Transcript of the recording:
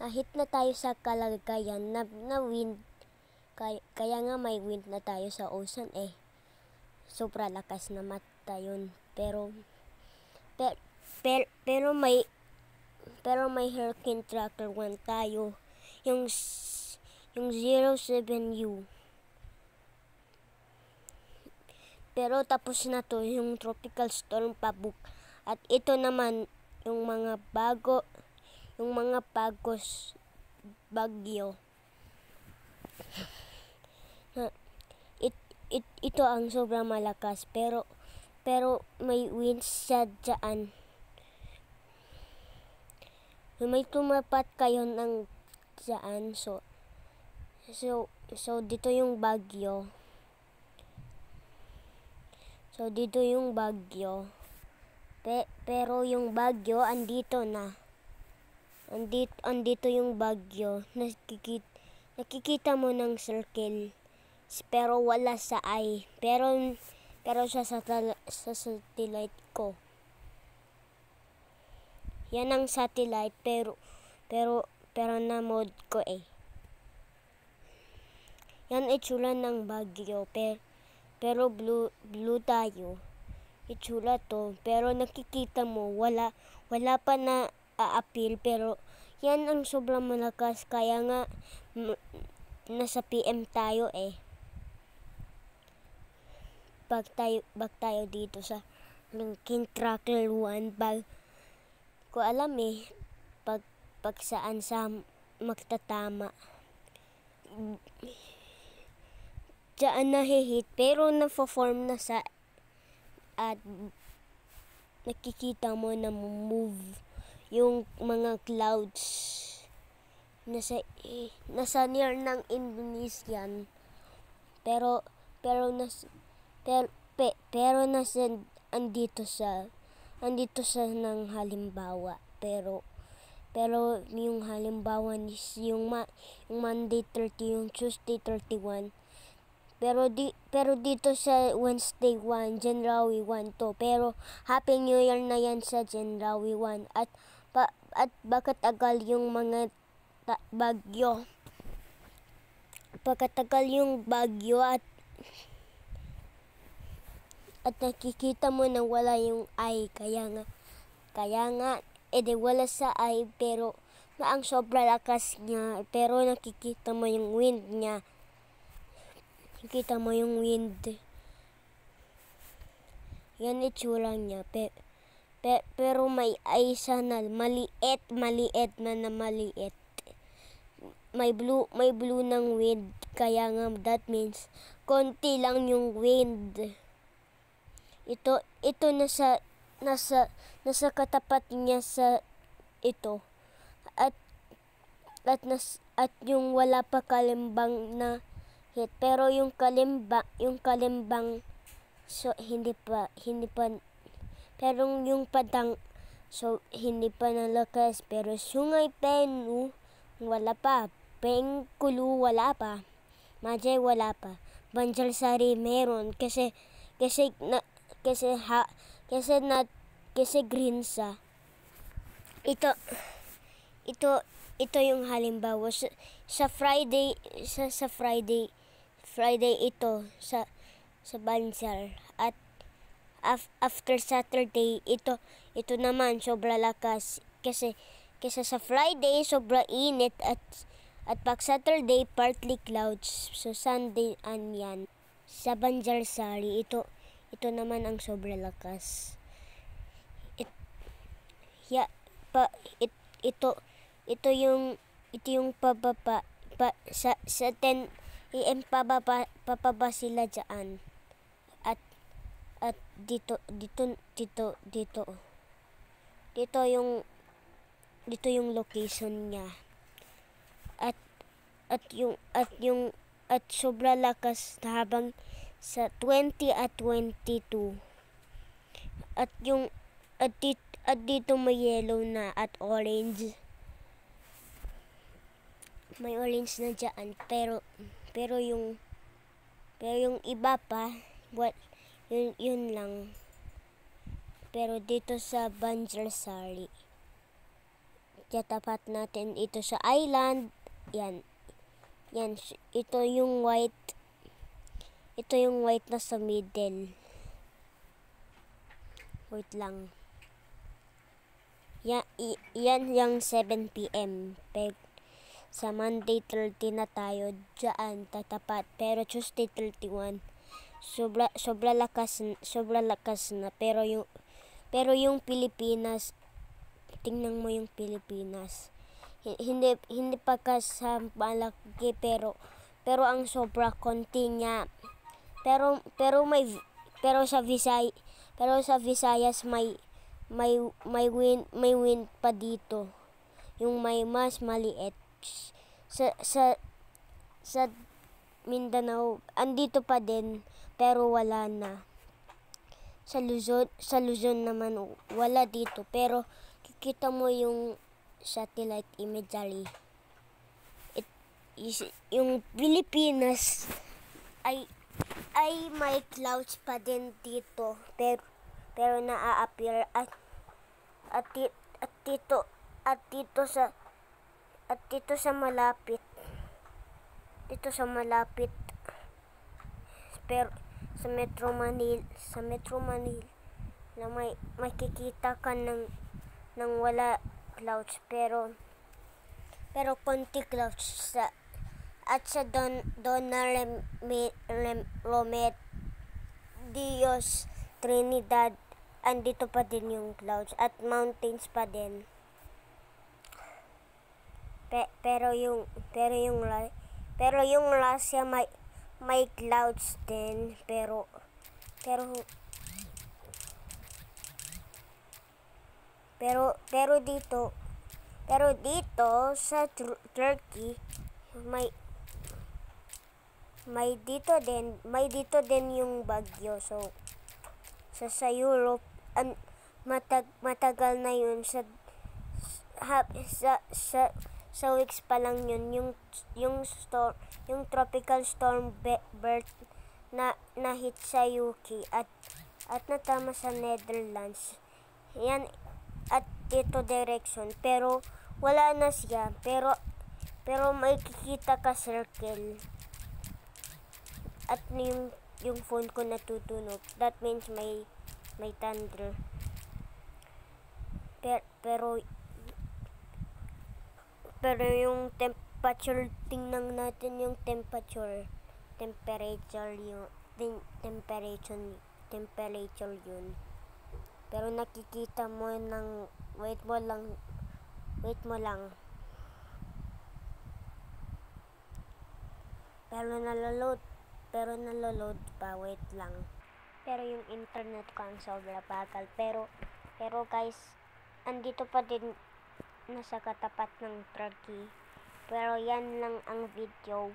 hit na tayo sa kalagayan na wind. Kaya nga may wind na tayo sa ocean Sobra lakas na mata yun. Pero may Hurricane Tracker 1 tayo. Yung 07U. Pero tapos na to yung Tropical Storm Pabuk. At ito naman yung mga bagos bagyo. Ito ang sobrang malakas pero may winds siya dyan. May tumapat kayo ng dyan. So dito yung bagyo. Pero yung bagyo andito na. Andito yung bagyo. Nakikita mo ng circle. Pero wala sa eye. Pero sa satellite ko. Yan ang satellite pero na mode ko Yan itsura ng bagyo pero blue tayo. Itsura to pero nakikita mo wala pa na appeal pero yan ang sobrang malakas kaya nga nasa PM tayo Bag tayo dito sa Hurricane Tracker 1 ko alam pag saan sa magtatama. Diyan nahihit pero na-form na sa at nakikita mo na move yung mga clouds nasa near ng Indonesian pero andito sa ng halimbawa pero yung halimbawa is yung Monday 30 yung Tuesday 31 pero dito sa Wednesday 1 January 1 to pero Happy New Year na yan sa January 1 at bakatagal yung mga bagyo yung bagyo at nakikita mo na wala yung eye kaya nga wala sa eye pero na ang sobra lakas niya pero nakikita mo yung wind niya. Nakikita mo yung wind. Yan itsura niya pero may eye sana maliit na maliit. May blue ng wind kaya nga that means konti lang yung wind. Ito nasa katapat niya sa ito at yung wala pa kalimbang na hit pero yung kalimbang so hindi pa pero yung padang so hindi pa nalakas pero Sungay Penu wala pa Bengkulu wala pa Majay wala pa Banjarsari meron kasi green sa ito yung halimbawa sa Friday ito sa Banjar at after Saturday ito naman sobra lakas kasi sa Friday sobra init at pag Saturday partly clouds so Sunday yan sa Banjarsari ito naman ang sobra lakas. Ito yung pababa sa 10 AM pababa sila diyan. At dito yung location niya. At sobra lakas habang sa 20 at 22 at dito may yellow na at orange may orange na dyan pero yung iba pa yun lang pero dito sa Banjarsari Tatapat natin ito sa island. Yan. Yan. Ito yung white. Ito yung white na sa middle. Wait lang. Yan yung 7 p.m. Sa Monday 30 na tayo dyan tatapat. Pero Tuesday 31. Sobra lakas na. Pero yung Pilipinas, tingnan mo yung Pilipinas. Hindi pa sa malaki pero ang sobra konti niya. Pero sa Visayas may wind pa dito. Yung may mas maliit. Sa Mindanao andito pa din pero wala na. Sa Luzon naman wala dito pero kikita mo yung satellite imagery. Yung Pilipinas ay may clouds pa din dito pero na-appear at dito sa malapit pero sa Metro Manila na may makikita ka ng wala clouds pero konti clouds at sa Dona Romet Dios Trinidad andito pa din yung clouds at mountains pa din. Pero yung Russia may clouds din pero dito sa Turkey may dito din yung bagyo. So sa Europe matagal na yun sa weeks pa lang yun yung tropical storm Bert na hit sa UK at natama sa Netherlands. Yan at dito direction pero wala na siya pero may kikita ka circle at yung phone ko natutunog. That means may thunder. Pero yung temperature, tingnan natin yung temperature yun. Pero nakikita mo wait mo lang. Pero naloload pa, wait lang. Pero yung internet ko ang sobra bagal. Pero guys, andito pa din nasa katapat ng Turkey. Pero yan lang ang video.